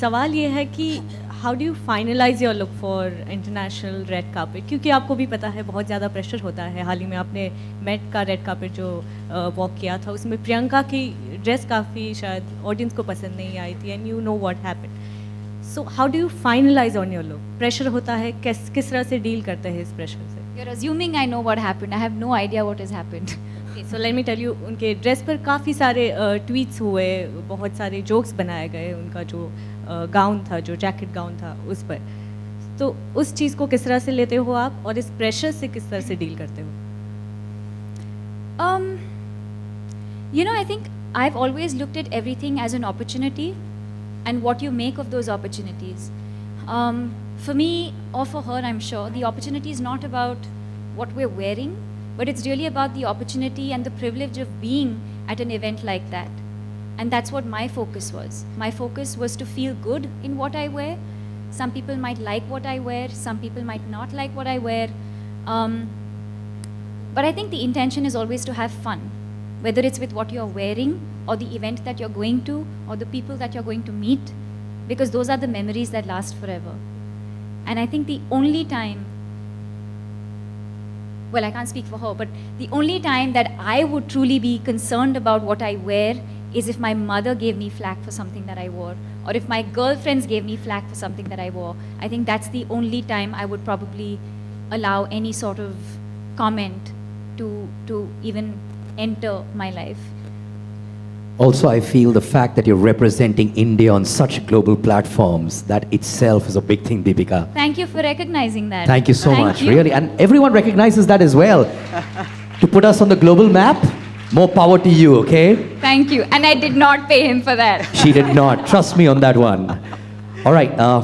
सवाल ये है कि how do you finalise your look for international red carpet, क्योंकि आपको भी पता है बहुत ज़्यादा प्रेशर होता है. हाल ही में आपने मेट का रेड कार्पेट जो वॉक किया था उसमें प्रियंका की ड्रेस काफ़ी शायद ऑडियंस को पसंद नहीं आई थी, and you know what happened. So how do you finalise on your look? Pressure होता है, किस तरह से डील करते हैं इस प्रेशर से? You're assuming I know what happened. I have no idea what has happened. So let me tell you, उनके ड्रेस पर काफ़ी सारे ट्वीट्स हुए, बहुत सारे जोक्स बनाए गए, उनका जो गाउन था, जो जैकेट गाउन था उस पर. तो उस चीज़ को किस तरह से लेते हो आप, और इस प्रेशर से किस तरह से डील करते हो? I think I've always looked at everything as an opportunity and what you make of those opportunities. For me, or for her, I'm sure, the opportunity is not about what we're wearing, but it's really about the opportunity and the privilege of being at an event like that. And that's what my focus was. My focus was to feel good in what I wear. Some people might like what I wear, some people might not like what I wear. But I think the intention is always to have fun, whether it's with what you're wearing or the event that you're going to or the people that you're going to meet, because those are the memories that last forever. And I think the only time, well, I can't speak for her, but the only time that I would truly be concerned about what I wear is if my mother gave me flack for something that I wore, or if my girlfriends gave me flack for something that I wore. I think that's the only time I would probably allow any sort of comment to even enter my life. Also, I feel the fact that you're representing India on such global platforms, that itself is a big thing, Deepika. Thank you for recognizing that. Thank you so much, you. really. And everyone recognizes that as well. To put us on the global map, more power to you, okay? Thank you. And I did not pay him for that. She did not. Trust me on that one. All right.